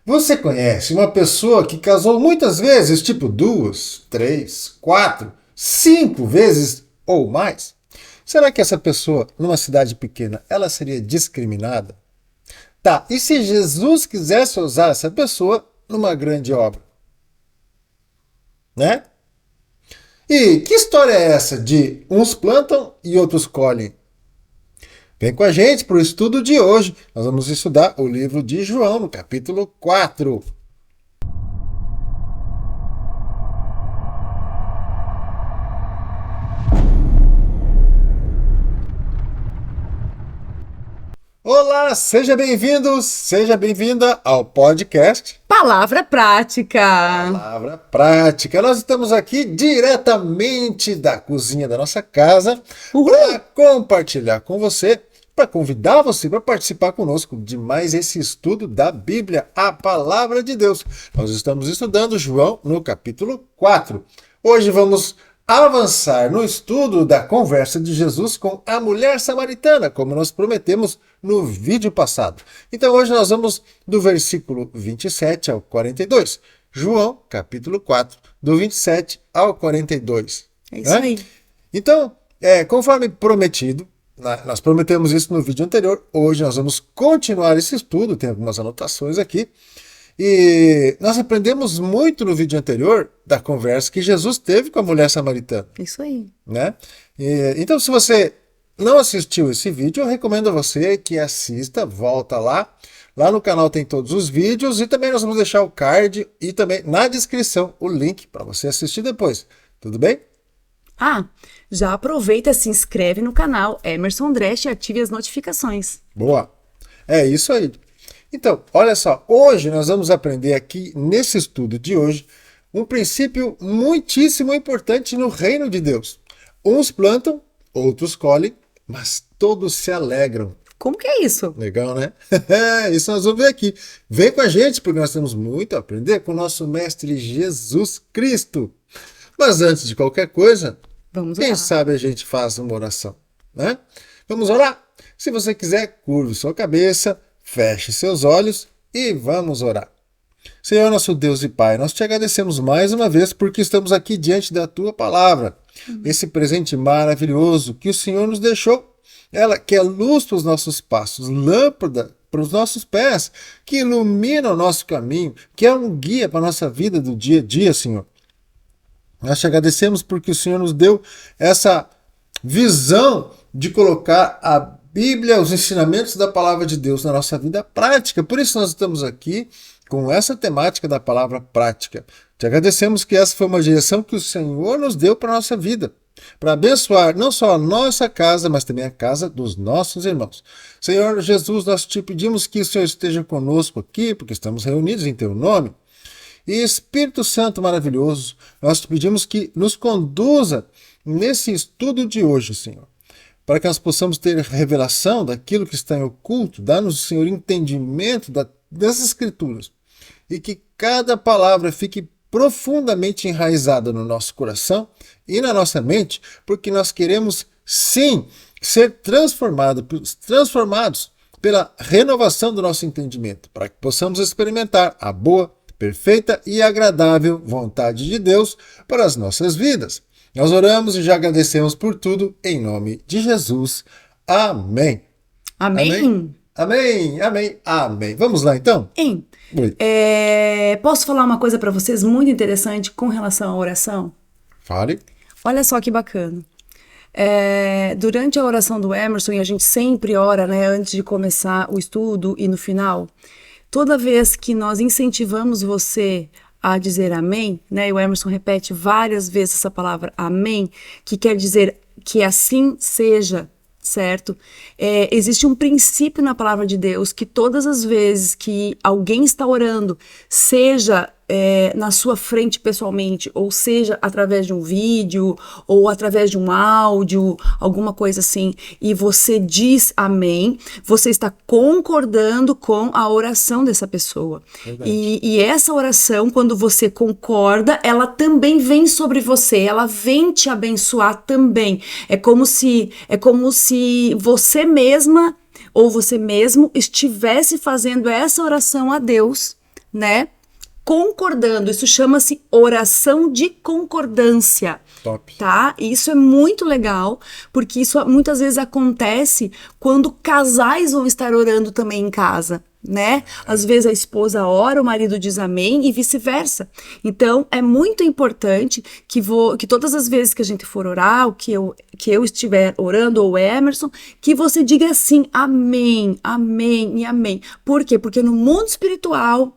Você conhece uma pessoa que casou muitas vezes, tipo 2, 3, 4, 5 vezes ou mais? Será que essa pessoa, numa cidade pequena, ela seria discriminada? Tá, e se Jesus quisesse usar essa pessoa numa grande obra? Né? E que história é essa de uns plantam e outros colhem? Vem com a gente para o estudo de hoje. Nós vamos estudar o livro de João, no capítulo 4. Olá, seja bem-vindo, seja bem-vinda ao podcast Palavra Prática. Palavra Prática. Nós estamos aqui diretamente da cozinha da nossa casa para compartilhar com você, para convidar você para participar conosco de mais esse estudo da Bíblia, a Palavra de Deus. Nós estamos estudando João no capítulo 4. Hoje vamos avançar no estudo da conversa de Jesus com a mulher samaritana, como nós prometemos no vídeo passado. Então hoje nós vamos do versículo 27 ao 42. João, capítulo 4, do 27 ao 42. É isso aí. Então, conforme prometido, nós prometemos isso no vídeo anterior, hoje nós vamos continuar esse estudo, tem algumas anotações aqui. E nós aprendemos muito no vídeo anterior da conversa que Jesus teve com a mulher samaritana. Isso aí. Né? Então, se você não assistiu esse vídeo, eu recomendo a você que assista, volta lá. Lá no canal tem todos os vídeos e também nós vamos deixar o card e também na descrição o link para você assistir depois. Tudo bem? Já aproveita, se inscreve no canal Emerson Dresch e ative as notificações. Boa. É isso aí. Então, olha só, hoje nós vamos aprender aqui, nesse estudo de hoje, um princípio muitíssimo importante no reino de Deus. Uns plantam, outros colhem, mas todos se alegram. Como que é isso? Legal, né? Isso nós vamos ver aqui. Vem com a gente, porque nós temos muito a aprender com o nosso mestre Jesus Cristo. Mas antes de qualquer coisa, quem sabe a gente faz uma oração, né? Vamos orar? Se você quiser, curve sua cabeça, feche seus olhos e vamos orar. Senhor, nosso Deus e Pai, nós te agradecemos mais uma vez porque estamos aqui diante da Tua Palavra. Esse presente maravilhoso que o Senhor nos deixou. Ela que é luz para os nossos passos, lâmpada para os nossos pés, que ilumina o nosso caminho, que é um guia para a nossa vida do dia a dia, Senhor. Nós te agradecemos porque o Senhor nos deu essa visão de colocar a Bíblia, os ensinamentos da Palavra de Deus na nossa vida prática. Por isso nós estamos aqui com essa temática da palavra prática. Te agradecemos que essa foi uma direção que o Senhor nos deu para a nossa vida, para abençoar não só a nossa casa, mas também a casa dos nossos irmãos. Senhor Jesus, nós te pedimos que o Senhor esteja conosco aqui, porque estamos reunidos em Teu nome. E Espírito Santo maravilhoso, nós te pedimos que nos conduza nesse estudo de hoje, Senhor, para que nós possamos ter revelação daquilo que está em oculto. Dá-nos, Senhor, entendimento das Escrituras e que cada palavra fique profundamente enraizada no nosso coração e na nossa mente, porque nós queremos, sim, ser transformados pela renovação do nosso entendimento, para que possamos experimentar a boa, perfeita e agradável vontade de Deus para as nossas vidas. Nós oramos e já agradecemos por tudo, em nome de Jesus. Amém. Amém? Amém, amém, amém. Vamos lá, então? Posso falar uma coisa para vocês muito interessante com relação à oração? Fale. Olha só que bacana. Durante a oração do Emerson, e a gente sempre ora, né, antes de começar o estudo e no final, toda vez que nós incentivamos você a dizer amém, né, e o Emerson repete várias vezes essa palavra amém, que quer dizer que assim seja, certo? Existe um princípio na palavra de Deus que todas as vezes que alguém está orando, seja na sua frente pessoalmente, ou seja através de um vídeo, ou através de um áudio, alguma coisa assim, e você diz amém, você está concordando com a oração dessa pessoa. E essa oração, quando você concorda, ela também vem sobre você, ela vem te abençoar também. É como se você mesma ou você mesmo estivesse fazendo essa oração a Deus né? Concordando. Isso chama-se oração de concordância. Top. Tá? E isso é muito legal, porque isso muitas vezes acontece quando casais vão estar orando também em casa, né? Às vezes a esposa ora, o marido diz amém e vice-versa. Então, é muito importante que todas as vezes que a gente for orar, que eu estiver orando, ou Emerson, que você diga assim, amém, amém e amém. Por quê? Porque no mundo espiritual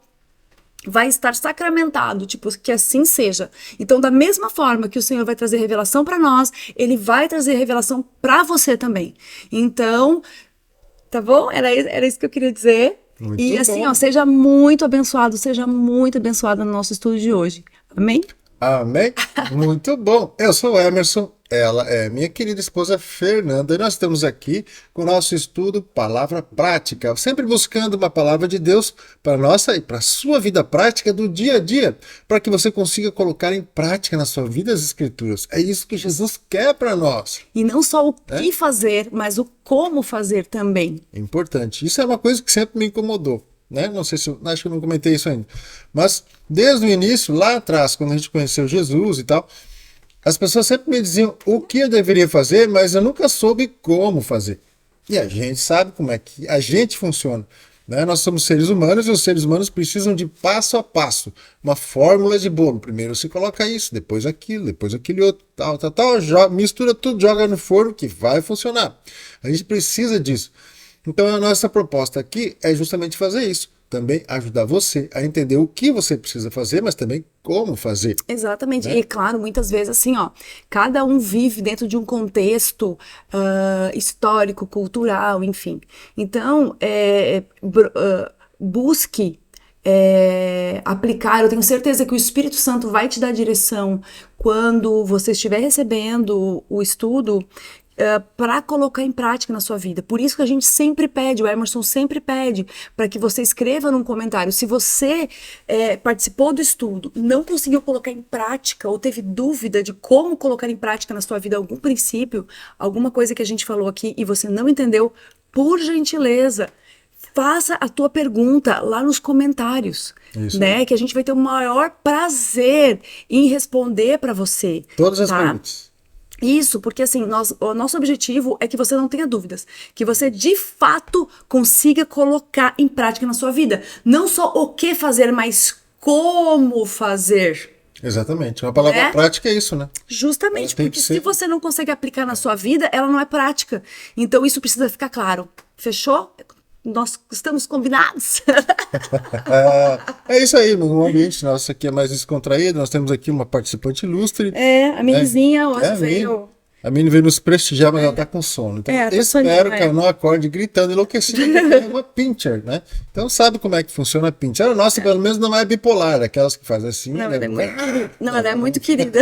vai estar sacramentado, tipo, que assim seja. Então, da mesma forma que o Senhor vai trazer revelação para nós, Ele vai trazer revelação para você também. Então, tá bom? Era isso que eu queria dizer. Muito e assim, bom. ó, seja muito abençoado no nosso estudo de hoje. Amém? Amém? Muito bom. Eu sou o Emerson, ela é minha querida esposa Fernanda, e nós estamos aqui com o nosso estudo Palavra Prática, sempre buscando uma palavra de Deus para a nossa e para a sua vida prática do dia a dia, para que você consiga colocar em prática na sua vida as Escrituras. É isso que Jesus quer para nós. E não só o que fazer, mas o como fazer também. Importante. Isso é uma coisa que sempre me incomodou. Né? Não sei se acho que eu não comentei isso ainda. Mas desde o início, lá atrás, quando a gente conheceu Jesus e tal, as pessoas sempre me diziam o que eu deveria fazer, mas eu nunca soube como fazer. E a gente sabe como é que a gente funciona. Né? Nós somos seres humanos e os seres humanos precisam de passo a passo, uma fórmula de bolo. Primeiro você coloca isso, depois aquele outro, tal, mistura tudo, joga no forno que vai funcionar. A gente precisa disso. Então a nossa proposta aqui é justamente fazer isso. Também ajudar você a entender o que você precisa fazer, mas também como fazer. Exatamente. Né? E claro, muitas vezes assim, ó, cada um vive dentro de um contexto histórico, cultural, enfim. Então, busque aplicar. Eu tenho certeza que o Espírito Santo vai te dar direção quando você estiver recebendo o estudo, para colocar em prática na sua vida. Por isso que a gente sempre pede, o Emerson sempre pede, para que você escreva num comentário. Se você participou do estudo, não conseguiu colocar em prática, ou teve dúvida de como colocar em prática na sua vida algum princípio, alguma coisa que a gente falou aqui e você não entendeu, por gentileza, faça a tua pergunta lá nos comentários, né? Que a gente vai ter o maior prazer em responder para você. Todas as perguntas. Isso, porque assim, o nosso objetivo é que você não tenha dúvidas, que você de fato consiga colocar em prática na sua vida. Não só o que fazer, mas como fazer. Exatamente, uma palavra prática é isso, né? Justamente, porque se você não consegue aplicar na sua vida, ela não é prática. Então isso precisa ficar claro. Fechou? Nós estamos combinados. É isso aí, no ambiente nosso aqui é mais descontraído, nós temos aqui uma participante ilustre. A Minizinha hoje veio... A Mini veio nos prestigiar, mas ela tá com sono. Então, espero que ela não acorde gritando, enlouquecida, porque é uma pincher, né? Então, sabe como é que funciona a pincher? A nossa, pelo menos, não é bipolar, aquelas que fazem assim. Não, ela é muito querida.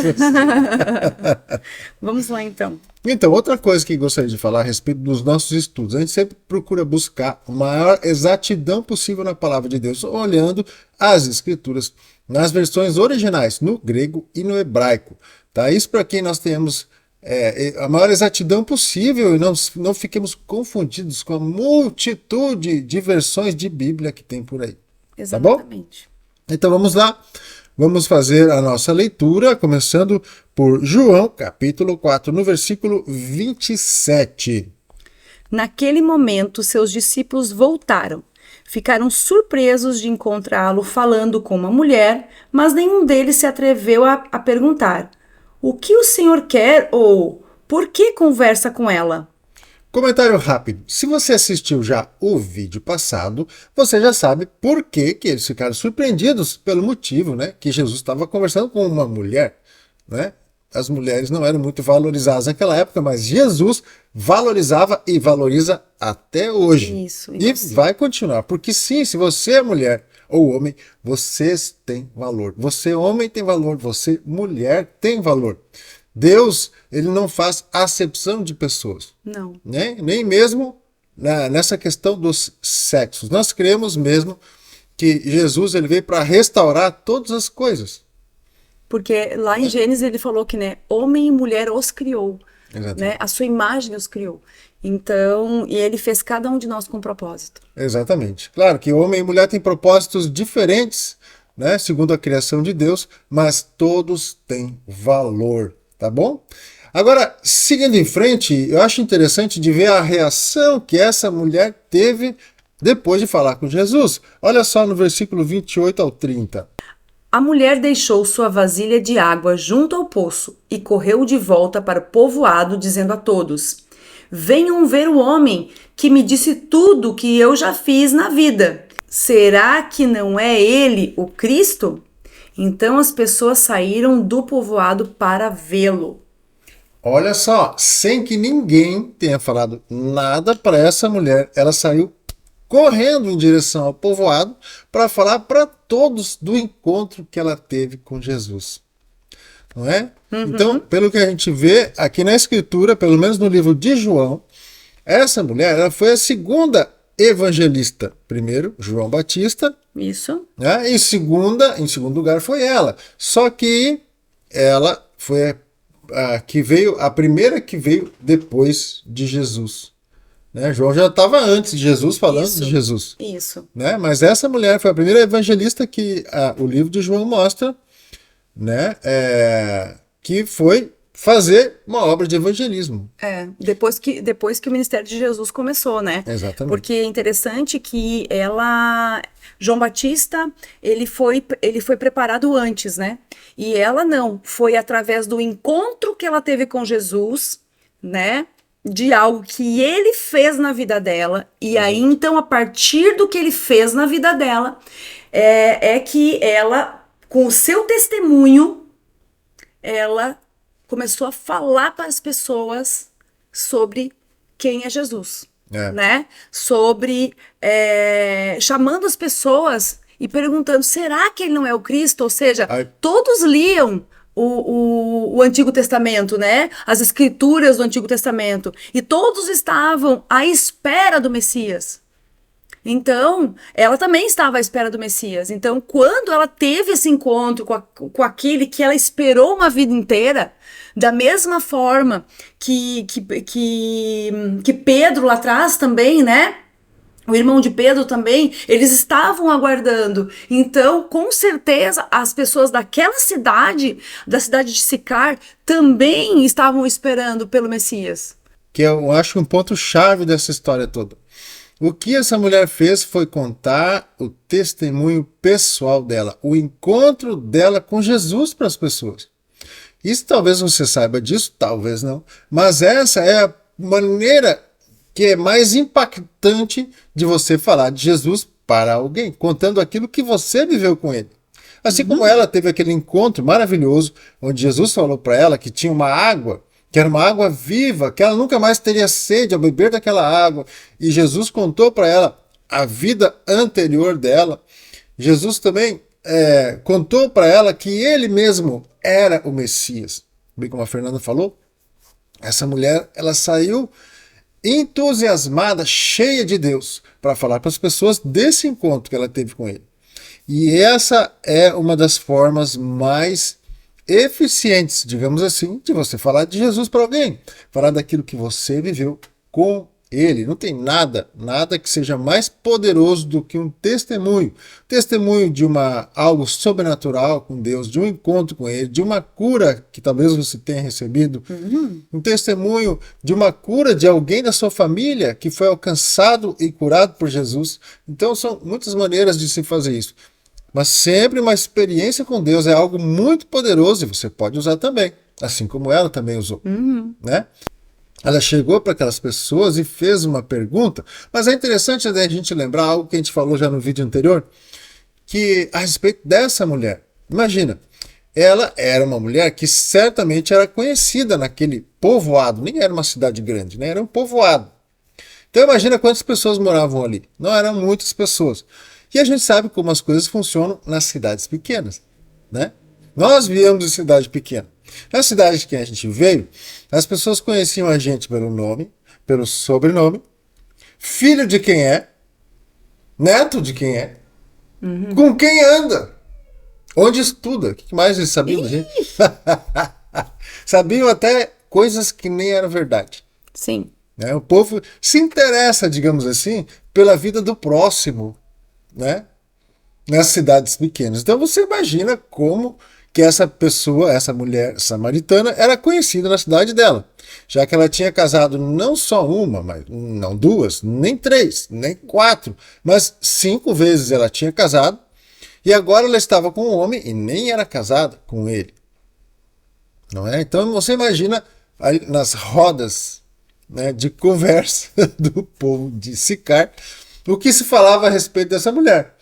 Vamos lá, então. Então, outra coisa que gostaria de falar a respeito dos nossos estudos. A gente sempre procura buscar a maior exatidão possível na palavra de Deus, olhando as Escrituras nas versões originais, no grego e no hebraico. Tá? Isso para que nós tenhamos a maior exatidão possível e não fiquemos confundidos com a multitude de versões de Bíblia que tem por aí. Exatamente. Tá bom? Então vamos lá. Vamos fazer a nossa leitura, começando por João, capítulo 4, no versículo 27. Naquele momento, seus discípulos voltaram. Ficaram surpresos de encontrá-lo falando com uma mulher, mas nenhum deles se atreveu a perguntar: o que o Senhor quer ou por que conversa com ela? Comentário rápido. Se você assistiu já o vídeo passado, você já sabe por que eles ficaram surpreendidos pelo motivo, né, que Jesus estava conversando com uma mulher, né? As mulheres não eram muito valorizadas naquela época, mas Jesus valorizava e valoriza até hoje. Isso. E vai continuar, porque sim, se você é mulher ou homem, vocês têm valor. Você, homem, tem valor. Você, mulher, tem valor. Deus, ele não faz acepção de pessoas. Não. Né? Nem mesmo nessa questão dos sexos. Nós cremos mesmo que Jesus ele veio para restaurar todas as coisas. Porque lá em Gênesis ele falou que, né, homem e mulher os criou. Exatamente. Né? A sua imagem os criou. Então, e ele fez cada um de nós com um propósito. Exatamente. Claro que homem e mulher têm propósitos diferentes, né, segundo a criação de Deus, mas todos têm valor, tá bom? Agora, seguindo em frente, eu acho interessante de ver a reação que essa mulher teve depois de falar com Jesus. Olha só no versículo 28 ao 30. A mulher deixou sua vasilha de água junto ao poço e correu de volta para o povoado, dizendo a todos: venham ver o homem que me disse tudo que eu já fiz na vida. Será que não é ele o Cristo? Então as pessoas saíram do povoado para vê-lo. Olha só, sem que ninguém tenha falado nada para essa mulher, ela saiu correndo em direção ao povoado para falar para todos do encontro que ela teve com Jesus. Não é? Então, pelo que a gente vê aqui na Escritura, pelo menos no livro de João, essa mulher ela foi a segunda evangelista. Primeiro, João Batista. Isso. Né? Em segundo lugar foi ela. Só que ela foi a primeira que veio depois de Jesus. Né? João já estava antes de Jesus falando de Jesus. Isso. Né? Mas essa mulher foi a primeira evangelista que o livro de João mostra, né? Que foi fazer uma obra de evangelismo. Depois que o ministério de Jesus começou, né? Exatamente. Porque é interessante que João Batista, ele foi preparado antes, né? E ela não, foi através do encontro que ela teve com Jesus, né? De algo que ele fez na vida dela, e aí então a partir do que ele fez na vida dela, é que ela, com o seu testemunho, ela começou a falar para as pessoas sobre quem é Jesus, né? Sobre chamando as pessoas e perguntando, será que ele não é o Cristo? Ou seja, todos liam o Antigo Testamento, né? As escrituras do Antigo Testamento, e todos estavam à espera do Messias. Então, ela também estava à espera do Messias. Então, quando ela teve esse encontro com aquele que ela esperou uma vida inteira, da mesma forma que Pedro lá atrás também, né? O irmão de Pedro também, eles estavam aguardando. Então, com certeza, as pessoas daquela cidade, da cidade de Sicar, também estavam esperando pelo Messias. Que eu acho um ponto-chave dessa história toda. O que essa mulher fez foi contar o testemunho pessoal dela, o encontro dela com Jesus para as pessoas. Isso talvez você saiba disso, talvez não, mas essa é a maneira que é mais impactante de você falar de Jesus para alguém, contando aquilo que você viveu com ele. Assim como ela teve aquele encontro maravilhoso, onde Jesus falou para ela que tinha uma água, que era uma água viva, que ela nunca mais teria sede ao beber daquela água, e Jesus contou para ela a vida anterior dela. Jesus também contou para ela que ele mesmo era o Messias. Bem como a Fernanda falou, essa mulher, ela saiu entusiasmada, cheia de Deus, para falar para as pessoas desse encontro que ela teve com ele. E essa é uma das formas mais eficientes, digamos assim, de você falar de Jesus para alguém. Falar daquilo que você viveu com ele. Não tem nada que seja mais poderoso do que um testemunho. Testemunho de algo sobrenatural com Deus, de um encontro com ele, de uma cura que talvez você tenha recebido. Um testemunho de uma cura de alguém da sua família que foi alcançado e curado por Jesus. Então são muitas maneiras de se fazer isso. Mas sempre uma experiência com Deus é algo muito poderoso e você pode usar também, assim como ela também usou, né? Ela chegou para aquelas pessoas e fez uma pergunta, mas é interessante a gente lembrar algo que a gente falou já no vídeo anterior, que a respeito dessa mulher. Imagina, ela era uma mulher que certamente era conhecida naquele povoado, nem era uma cidade grande, né? Era um povoado. Então imagina quantas pessoas moravam ali. Não eram muitas pessoas. E a gente sabe como as coisas funcionam nas cidades pequenas, né? Nós viemos de cidade pequena. Na cidade que a gente veio, as pessoas conheciam a gente pelo nome, pelo sobrenome, filho de quem é, neto de quem é, com quem anda, onde estuda. O que mais eles sabiam da gente? Sabiam até coisas que nem eram verdade. Sim. né? O povo se interessa, digamos assim, pela vida do próximo, né? Nas cidades pequenas. Então você imagina como que essa pessoa, essa mulher samaritana, era conhecida na cidade dela, já que ela tinha casado não só uma, mas não duas, nem três, nem quatro, mas 5 vezes ela tinha casado, e agora ela estava com um homem e nem era casada com ele. Não é? Então você imagina aí nas rodas, né, de conversa do povo de Sicar, o que se falava a respeito dessa mulher.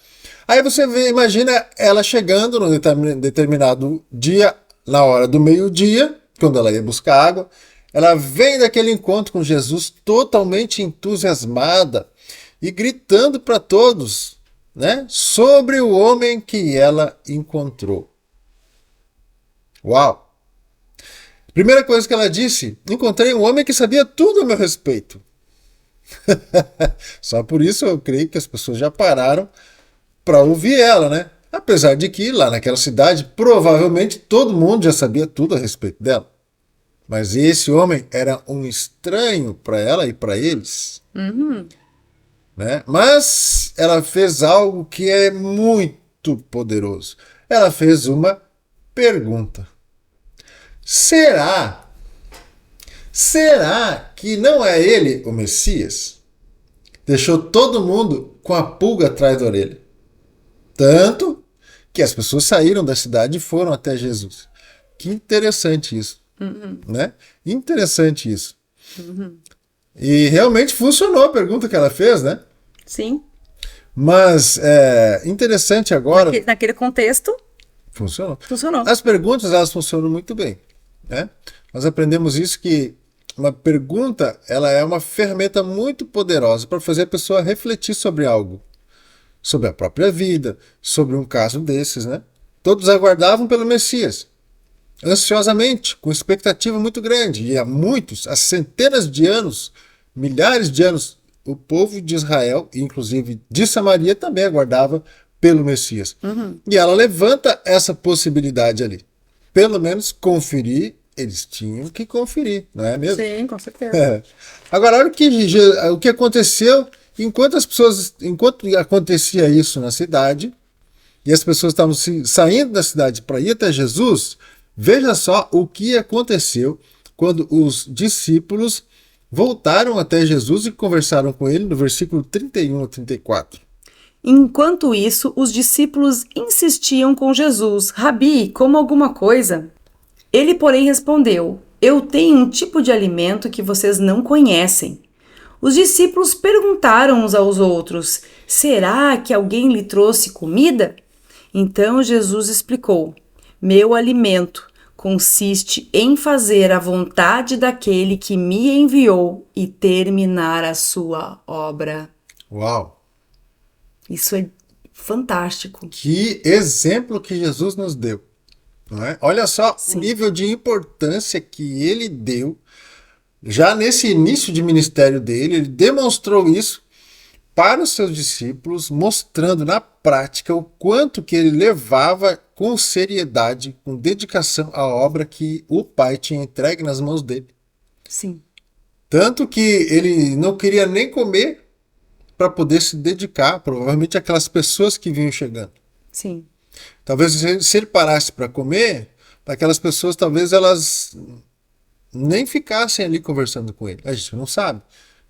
Aí você vê, imagina ela chegando num determinado dia, na hora do meio-dia, quando ela ia buscar água, ela vem daquele encontro com Jesus totalmente entusiasmada e gritando para todos, né, sobre o homem que ela encontrou. Uau! Primeira coisa que ela disse: encontrei um homem que sabia tudo a meu respeito. Só por isso eu creio que as pessoas já pararam para ouvir ela, né? Apesar de que lá naquela cidade provavelmente todo mundo já sabia tudo a respeito dela. Mas esse homem era um estranho para ela e para eles. Né? Mas ela fez algo que é muito poderoso. Ela fez uma pergunta. Será que não é ele o Messias? Deixou todo mundo com a pulga atrás da orelha. Tanto que as pessoas saíram da cidade e foram até Jesus. Que interessante isso. Né? Interessante isso. E realmente funcionou a pergunta que ela fez, né? Sim. Mas interessante agora... Naquele contexto... Funcionou. Funcionou. As perguntas, elas funcionam muito bem. Né? Nós aprendemos isso, que uma pergunta, ela é uma ferramenta muito poderosa para fazer a pessoa refletir sobre algo. Sobre a própria vida, sobre um caso desses, né? Todos aguardavam pelo Messias, ansiosamente, com expectativa muito grande. E há centenas de anos, milhares de anos, o povo de Israel, inclusive de Samaria, também aguardava pelo Messias. E ela levanta essa possibilidade ali. Pelo menos conferir, eles tinham que conferir, não é mesmo? Sim, com certeza. Agora, olha o que aconteceu enquanto acontecia isso na cidade, e as pessoas estavam saindo da cidade para ir até Jesus. Veja só o que aconteceu quando os discípulos voltaram até Jesus e conversaram com ele, no versículo 31 a 34. Enquanto isso, os discípulos insistiam com Jesus: Rabi, coma alguma coisa. Ele, porém, respondeu: Eu tenho um tipo de alimento que vocês não conhecem. Os discípulos perguntaram uns aos outros: Será que alguém lhe trouxe comida? Então Jesus explicou: Meu alimento consiste em fazer a vontade daquele que me enviou e terminar a sua obra. Uau! Isso é fantástico. Que exemplo que Jesus nos deu. Não é? Olha só Sim. O nível de importância que ele deu. Já nesse início de ministério dele, ele demonstrou isso para os seus discípulos, mostrando na prática o quanto que ele levava com seriedade, com dedicação à obra que o Pai tinha entregue nas mãos dele. Sim. Tanto que ele não queria nem comer para poder se dedicar, provavelmente, àquelas pessoas que vinham chegando. Sim. Talvez se ele parasse para comer, aquelas pessoas, talvez elas nem ficassem ali conversando com ele. A gente não sabe,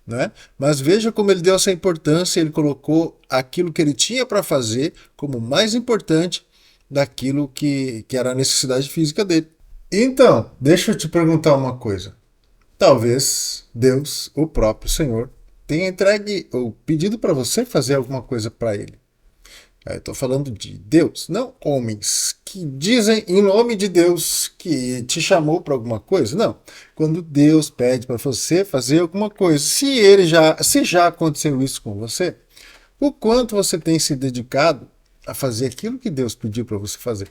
né? Mas veja como ele deu essa importância, ele colocou aquilo que ele tinha para fazer como mais importante daquilo que era a necessidade física dele. Então, deixa eu te perguntar uma coisa. Talvez Deus, o próprio Senhor, tenha entregue ou pedido para você fazer alguma coisa para ele. Eu estou falando de Deus, não homens que dizem em nome de Deus que te chamou para alguma coisa. Não. Quando Deus pede para você fazer alguma coisa, se já aconteceu isso com você, o quanto você tem se dedicado a fazer aquilo que Deus pediu para você fazer?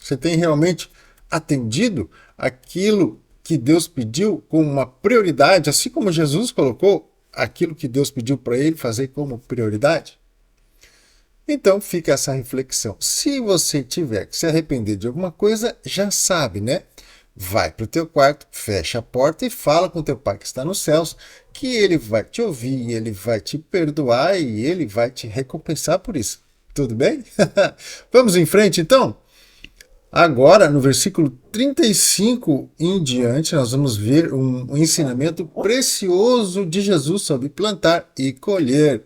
Você tem realmente atendido aquilo que Deus pediu como uma prioridade, assim como Jesus colocou aquilo que Deus pediu para ele fazer como prioridade? Então fica essa reflexão. Se você tiver que se arrepender de alguma coisa, já sabe, né? vai para o teu quarto, fecha a porta e fala com o teu pai que está nos céus, que ele vai te ouvir, ele vai te perdoar e ele vai te recompensar por isso. Tudo bem? Vamos em frente então? Agora, no versículo 35 em diante, nós vamos ver um ensinamento precioso de Jesus sobre plantar e colher.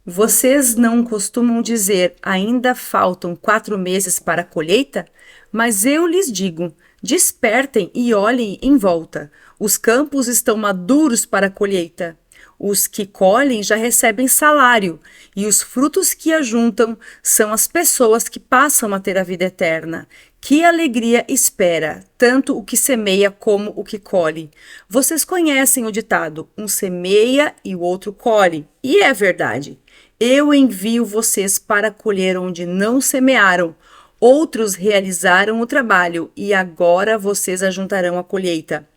Vocês não costumam dizer, ainda faltam 4 meses para a colheita? Mas eu lhes digo, despertem e olhem em volta. Os campos estão maduros para a colheita. Os que colhem já recebem salário, e os frutos que ajuntam são as pessoas que passam a ter a vida eterna. Que alegria espera, tanto o que semeia como o que colhe. Vocês conhecem o ditado, um semeia e o outro colhe, e é verdade. Eu envio vocês para colher onde não semearam. Outros realizaram o trabalho, e agora vocês ajuntarão a colheita.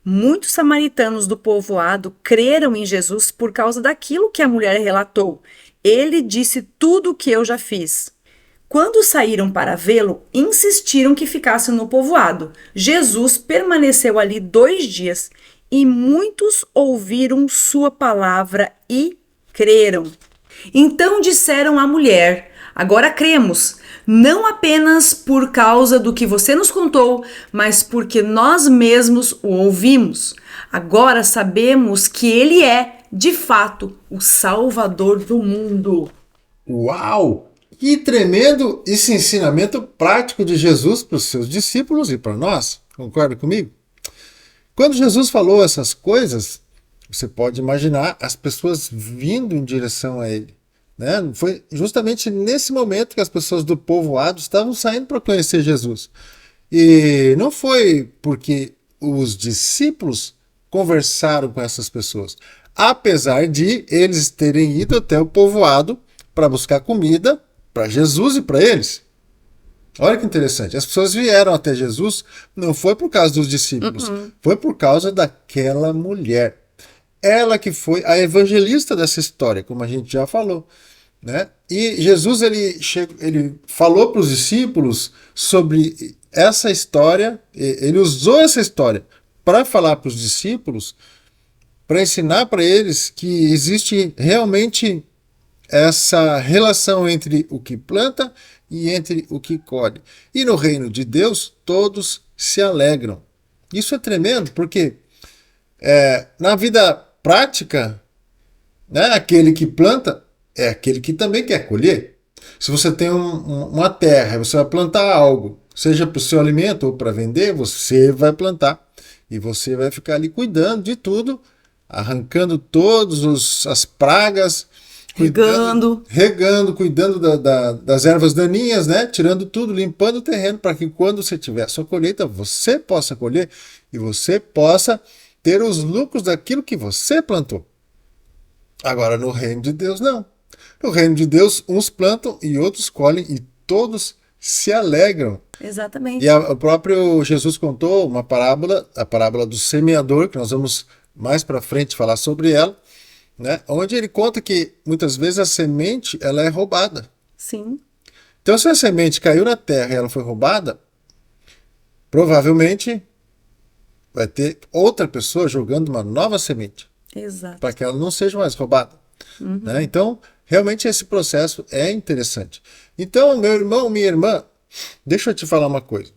Muitos samaritanos do povoado creram em Jesus por causa daquilo que a mulher relatou. Ele disse tudo o que eu já fiz. Quando saíram para vê-lo, insistiram que ficasse no povoado. Jesus permaneceu ali 2 dias e muitos ouviram sua palavra e creram. Então disseram à mulher, agora cremos, não apenas por causa do que você nos contou, mas porque nós mesmos o ouvimos. Agora sabemos que ele é, de fato, o Salvador do mundo. Uau! Que tremendo esse ensinamento prático de Jesus para os seus discípulos e para nós. Concorda comigo? Quando Jesus falou essas coisas, você pode imaginar as pessoas vindo em direção a ele. Né? Foi justamente nesse momento que as pessoas do povoado estavam saindo para conhecer Jesus. E não foi porque os discípulos conversaram com essas pessoas, apesar de eles terem ido até o povoado para buscar comida para Jesus e para eles. Olha que interessante. As pessoas vieram até Jesus, não foi por causa dos discípulos, foi por causa daquela mulher. Ela que foi a evangelista dessa história, como a gente já falou. Né? E Jesus ele falou para os discípulos sobre essa história, ele usou essa história para falar para os discípulos, para ensinar para eles que existe realmente essa relação entre o que planta e entre o que colhe. E no reino de Deus, todos se alegram. Isso é tremendo, porque na vida prática, né, aquele que planta é aquele que também quer colher. Se você tem uma terra, você vai plantar algo, seja para o seu alimento ou para vender, você vai plantar. E você vai ficar ali cuidando de tudo, arrancando todas as pragas, regando, cuidando das ervas daninhas, né? Tirando tudo, limpando o terreno para que quando você tiver a sua colheita, você possa colher e você possa ter os lucros daquilo que você plantou. Agora, no reino de Deus, não. No reino de Deus, uns plantam e outros colhem e todos se alegram. Exatamente. E o próprio Jesus contou uma parábola, a parábola do semeador, que nós vamos mais para frente falar sobre ela, né? Onde ele conta que muitas vezes a semente ela é roubada. Sim. Então, se a semente caiu na terra e ela foi roubada, provavelmente vai ter outra pessoa jogando uma nova semente. Exato. Para que ela não seja mais roubada. Né? Então, realmente esse processo é interessante. Então, meu irmão, minha irmã, deixa eu te falar uma coisa.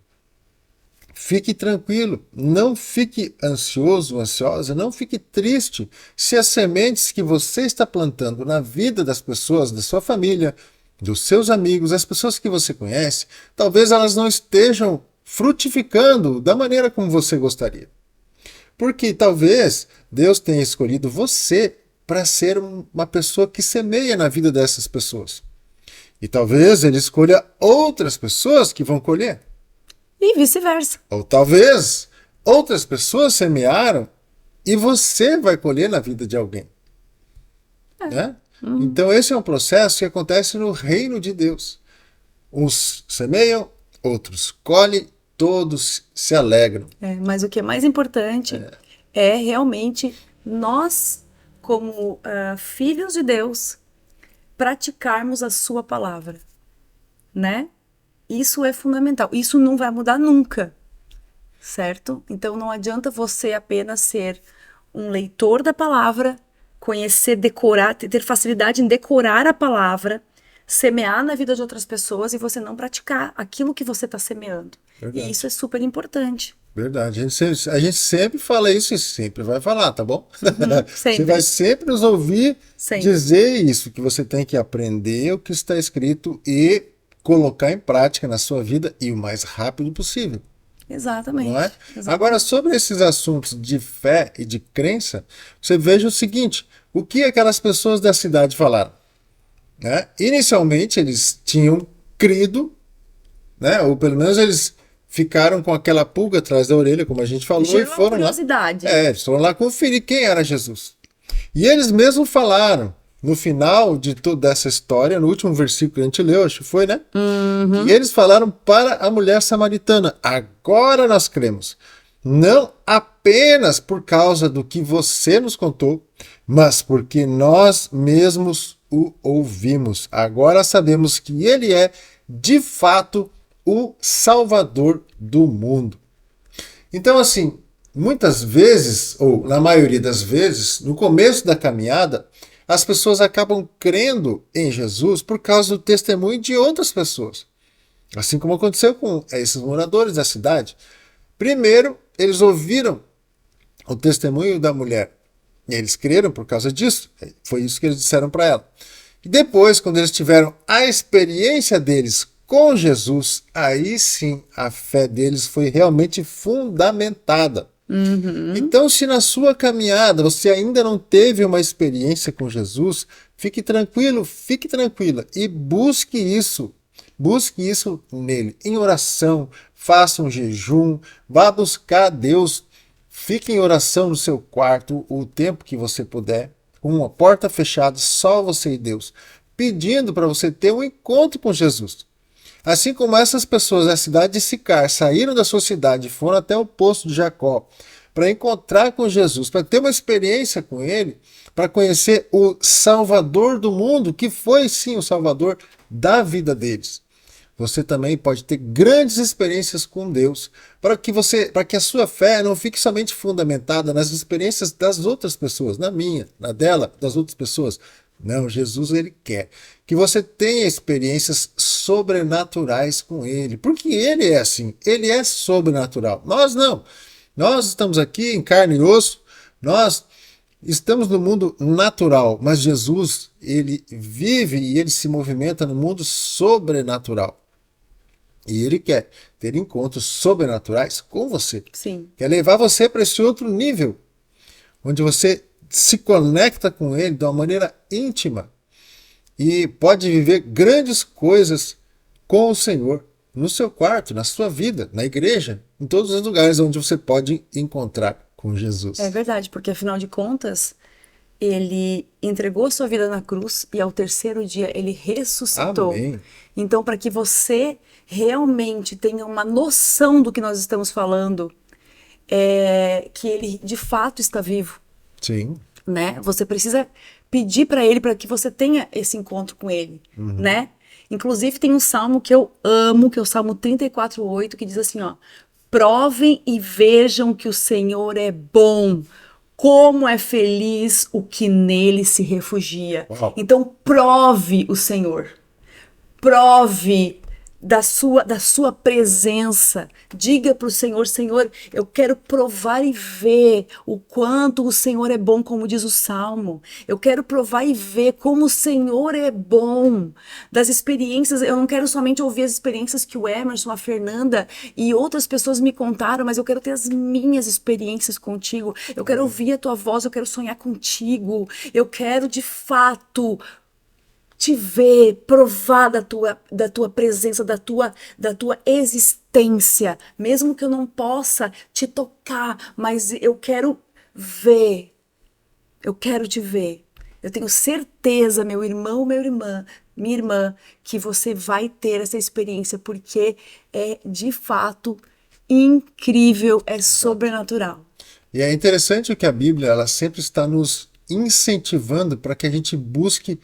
Fique tranquilo, não fique ansioso, ansiosa, não fique triste se as sementes que você está plantando na vida das pessoas, da sua família, dos seus amigos, as pessoas que você conhece, talvez elas não estejam frutificando da maneira como você gostaria. Porque talvez Deus tenha escolhido você para ser uma pessoa que semeia na vida dessas pessoas. E talvez ele escolha outras pessoas que vão colher. E vice-versa. Ou talvez outras pessoas semearam e você vai colher na vida de alguém. Né? Então esse é um processo que acontece no reino de Deus. Uns semeiam, outros colhem, todos se alegram. Mas o que é mais importante é realmente nós, como filhos de Deus, praticarmos a sua palavra, né? Isso é fundamental. Isso não vai mudar nunca. certo? Então não adianta você apenas ser um leitor da palavra, conhecer, decorar, ter facilidade em decorar a palavra, semear na vida de outras pessoas e você não praticar aquilo que você está semeando. Verdade. E isso é super importante. Verdade. A gente sempre fala isso e sempre vai falar, tá bom? Sempre. Você vai sempre nos ouvir Sempre. dizer isso, que você tem que aprender o que está escrito e colocar em prática na sua vida e o mais rápido possível. Exatamente. Não é? Exatamente. Agora, sobre esses assuntos de fé e de crença, você veja o seguinte: o que aquelas pessoas da cidade falaram? Né? Inicialmente, eles tinham crido, né? Ou pelo menos eles ficaram com aquela pulga atrás da orelha, como a gente falou, Gerou e foram lá. curiosidade. Eles foram lá conferir quem era Jesus. E eles mesmos falaram, no final de toda essa história, no último versículo que a gente leu, acho que foi, né? Que eles falaram para a mulher samaritana: agora nós cremos. Não apenas por causa do que você nos contou, mas porque nós mesmos o ouvimos. Agora sabemos que ele é, de fato, o Salvador do mundo. Então, assim, muitas vezes, ou na maioria das vezes, no começo da caminhada, as pessoas acabam crendo em Jesus por causa do testemunho de outras pessoas. Assim como aconteceu com esses moradores da cidade. Primeiro, eles ouviram o testemunho da mulher. E eles creram por causa disso. Foi isso que eles disseram para ela. E depois, quando eles tiveram a experiência deles com Jesus, aí sim a fé deles foi realmente fundamentada. Então, se na sua caminhada você ainda não teve uma experiência com Jesus, fique tranquilo, fique tranquila e busque isso. Busque isso nele, em oração, faça um jejum, vá buscar Deus, fique em oração no seu quarto o tempo que você puder, com uma porta fechada, só você e Deus, pedindo para você ter um encontro com Jesus. Assim como essas pessoas da cidade de Sicar saíram da sua cidade e foram até o poço de Jacó para encontrar com Jesus, para ter uma experiência com ele, para conhecer o Salvador do mundo, que foi sim o Salvador da vida deles. Você também pode ter grandes experiências com Deus, para que a sua fé não fique somente fundamentada nas experiências das outras pessoas, na minha, na dela, das outras pessoas. Não, Jesus ele quer que você tenha experiências sobrenaturais com ele, porque ele é assim, ele é sobrenatural. Nós não. Nós estamos aqui em carne e osso, nós estamos no mundo natural, mas Jesus, ele vive e ele se movimenta no mundo sobrenatural. E ele quer ter encontros sobrenaturais com você. Sim. Quer levar você para esse outro nível, onde você se conecta com ele de uma maneira íntima e pode viver grandes coisas com o Senhor no seu quarto, na sua vida, na igreja, em todos os lugares onde você pode encontrar com Jesus. É verdade, porque afinal de contas, ele entregou a sua vida na cruz e ao terceiro dia ele ressuscitou. Amém. Então, para que você realmente tenha uma noção do que nós estamos falando, que ele de fato está vivo. Sim. Né? Você precisa pedir para ele para que você tenha esse encontro com ele, né? Inclusive tem um salmo que eu amo, que é o Salmo 34:8, que diz assim, ó: provem e vejam que o Senhor é bom, como é feliz o que nele se refugia. Uau. Então prove o Senhor, prove da sua presença. Diga para o Senhor: Senhor, eu quero provar e ver o quanto o Senhor é bom, como diz o Salmo. Eu quero provar e ver como o Senhor é bom. Das experiências, eu não quero somente ouvir as experiências que o Emerson, a Fernanda e outras pessoas me contaram, mas eu quero ter as minhas experiências contigo. Eu quero ouvir a tua voz, eu quero sonhar contigo. Eu quero, de fato, te ver, provar da tua presença, da tua existência, mesmo que eu não possa te tocar, mas eu quero ver, eu quero te ver. Eu tenho certeza, meu irmão, minha irmã, que você vai ter essa experiência, porque é de fato incrível, é sobrenatural. E é interessante que a Bíblia ela sempre está nos incentivando para que a gente busque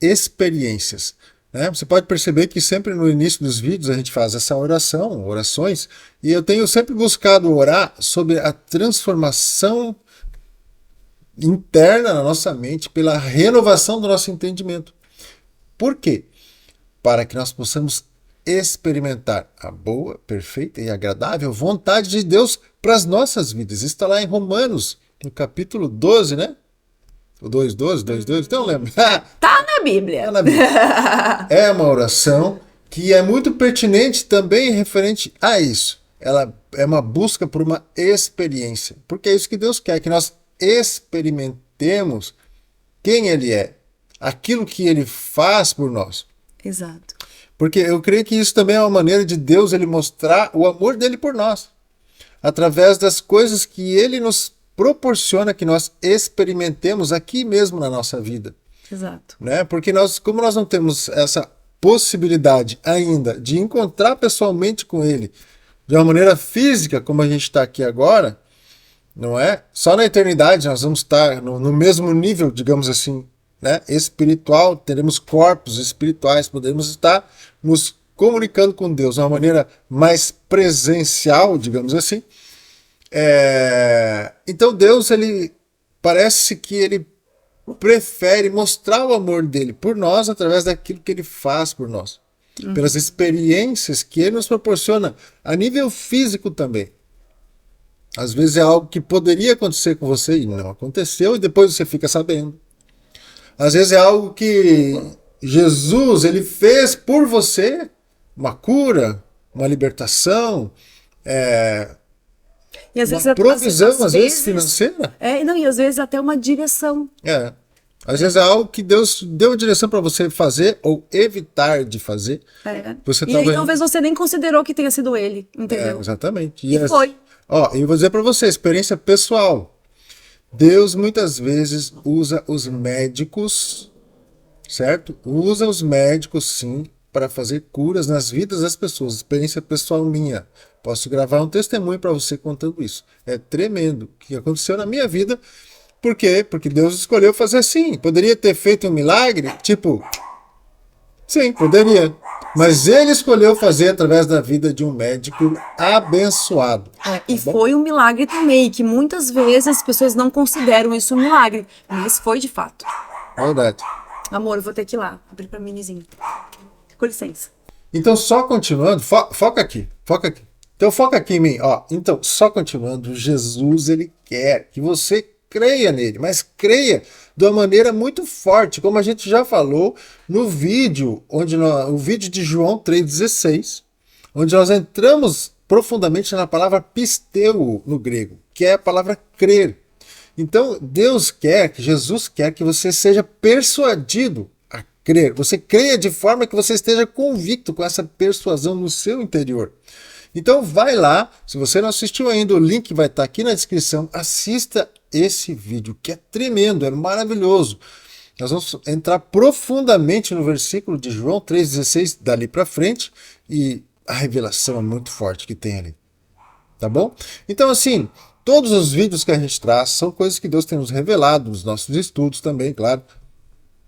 experiências. né? Você pode perceber que sempre no início dos vídeos a gente faz essa orações, e eu tenho sempre buscado orar sobre a transformação interna na nossa mente pela renovação do nosso entendimento. Por quê? Para que nós possamos experimentar a boa, perfeita e agradável vontade de Deus para as nossas vidas. Isso está lá em Romanos, no capítulo 12, né? O 2:12, 2:12, não lembro. Tá na Bíblia. Tá na Bíblia. É uma oração que é muito pertinente também referente a isso. Ela é uma busca por uma experiência. Porque é isso que Deus quer, que nós experimentemos quem Ele é, aquilo que Ele faz por nós. Exato. Porque eu creio que isso também é uma maneira de Deus Ele mostrar o amor dele por nós, através das coisas que Ele nos proporciona que nós experimentemos aqui mesmo na nossa vida. Exato. Né? Porque como nós não temos essa possibilidade ainda de encontrar pessoalmente com Ele de uma maneira física, como a gente está aqui agora, não é? Só na eternidade nós vamos estar no mesmo nível, digamos assim, né? Espiritual, teremos corpos espirituais, podemos estar nos comunicando com Deus de uma maneira mais presencial, digamos assim. Então Deus, ele parece que ele prefere mostrar o amor dele por nós através daquilo que ele faz por nós, pelas experiências que ele nos proporciona a nível físico também. Às vezes é algo que poderia acontecer com você e não aconteceu, e depois você fica sabendo. Às vezes é algo que Jesus ele fez por você, uma cura, uma libertação, e às vezes, uma provisão, às vezes financeira. E às vezes até uma direção. Às vezes é algo que Deus deu direção para você fazer ou evitar de fazer. Você e talvez você nem considerou que tenha sido ele, entendeu? Exatamente. E foi. E vou dizer para você, experiência pessoal. Deus muitas vezes usa os médicos, certo? Usa os médicos, sim, para fazer curas nas vidas das pessoas. Experiência pessoal minha. Posso gravar um testemunho para você contando isso. É tremendo o que aconteceu na minha vida. Por quê? Porque Deus escolheu fazer assim. Poderia ter feito um milagre? Sim, poderia. Mas Ele escolheu fazer através da vida de um médico abençoado. E foi um milagre também, que muitas vezes as pessoas não consideram isso um milagre. Mas foi de fato. Verdade. Amor, eu vou ter que ir lá, abrir pra minizinho. Com licença. Então, só continuando, foca aqui. Então, foca aqui em mim. Então, só continuando, Jesus, Ele quer que você creia nele, mas creia de uma maneira muito forte, como a gente já falou no vídeo, o vídeo de João 3,16, onde nós entramos profundamente na palavra pisteu no grego, que é a palavra crer. Então, Jesus quer que você seja persuadido a crer. Você creia de forma que você esteja convicto com essa persuasão no seu interior. Então vai lá, se você não assistiu ainda, o link vai estar aqui na descrição, assista esse vídeo, que é tremendo, é maravilhoso. Nós vamos entrar profundamente no versículo de João 3,16, dali para frente, e a revelação é muito forte que tem ali. Tá bom? Então assim, todos os vídeos que a gente traz são coisas que Deus tem nos revelado, nos nossos estudos também, claro.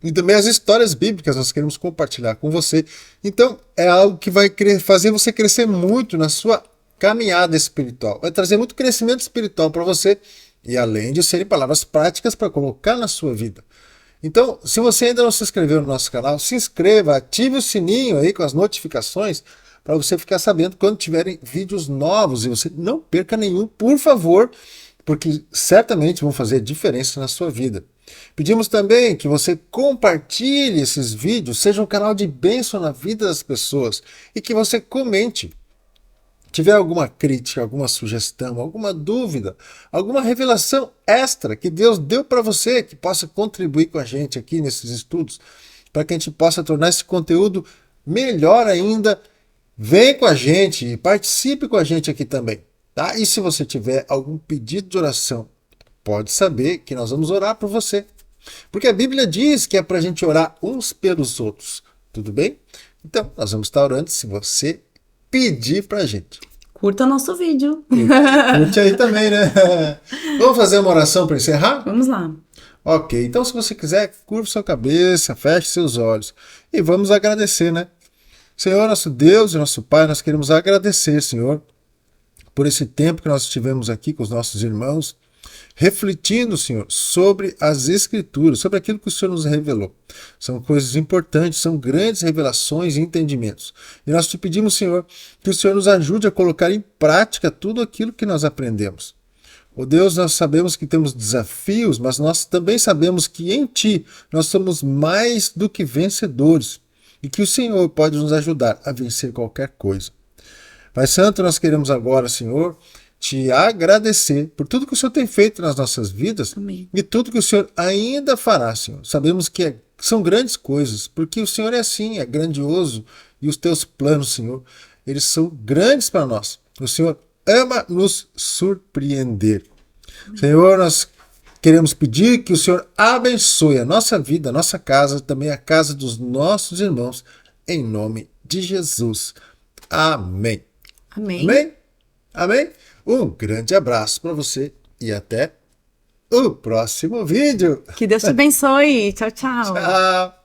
E também as histórias bíblicas nós queremos compartilhar com você. Então é algo que vai fazer você crescer muito na sua caminhada espiritual. Vai trazer muito crescimento espiritual para você. E além de serem palavras práticas para colocar na sua vida. Então, se você ainda não se inscreveu no nosso canal, se inscreva, ative o sininho aí com as notificações para você ficar sabendo quando tiverem vídeos novos e você não perca nenhum, por favor, porque certamente vão fazer diferença na sua vida. Pedimos também que você compartilhe esses vídeos, seja um canal de bênção na vida das pessoas e que você comente. Tiver alguma crítica, alguma sugestão, alguma dúvida, alguma revelação extra que Deus deu para você, que possa contribuir com a gente aqui nesses estudos, para que a gente possa tornar esse conteúdo melhor ainda, vem com a gente e participe com a gente aqui também. Tá? E se você tiver algum pedido de oração, pode saber que nós vamos orar por você. Porque a Bíblia diz que é para a gente orar uns pelos outros. Tudo bem? Então, nós vamos estar orando se você pedir pra gente. Curta nosso vídeo. Curte aí também, né? Vamos fazer uma oração para encerrar? Vamos lá. Ok, então se você quiser, curva sua cabeça, feche seus olhos e vamos agradecer, né? Senhor, nosso Deus e nosso Pai, nós queremos agradecer, Senhor, por esse tempo que nós estivemos aqui com os nossos irmãos, refletindo, Senhor, sobre as Escrituras, sobre aquilo que o Senhor nos revelou. São coisas importantes, são grandes revelações e entendimentos. E nós te pedimos, Senhor, que o Senhor nos ajude a colocar em prática tudo aquilo que nós aprendemos. Ó Deus, nós sabemos que temos desafios, mas nós também sabemos que em Ti nós somos mais do que vencedores e que o Senhor pode nos ajudar a vencer qualquer coisa. Pai Santo, nós queremos agora, Senhor, te agradecer por tudo que o Senhor tem feito nas nossas vidas. Amém. E tudo que o Senhor ainda fará, Senhor. Sabemos que são grandes coisas, porque o Senhor é assim, é grandioso, e os teus planos, Senhor, eles são grandes para nós. O Senhor ama nos surpreender. Amém. Senhor, nós queremos pedir que o Senhor abençoe a nossa vida, a nossa casa, também a casa dos nossos irmãos, em nome de Jesus. Amém. Amém. Amém? Amém? Um grande abraço para você e até o próximo vídeo. Que Deus te abençoe. Tchau, tchau. Tchau.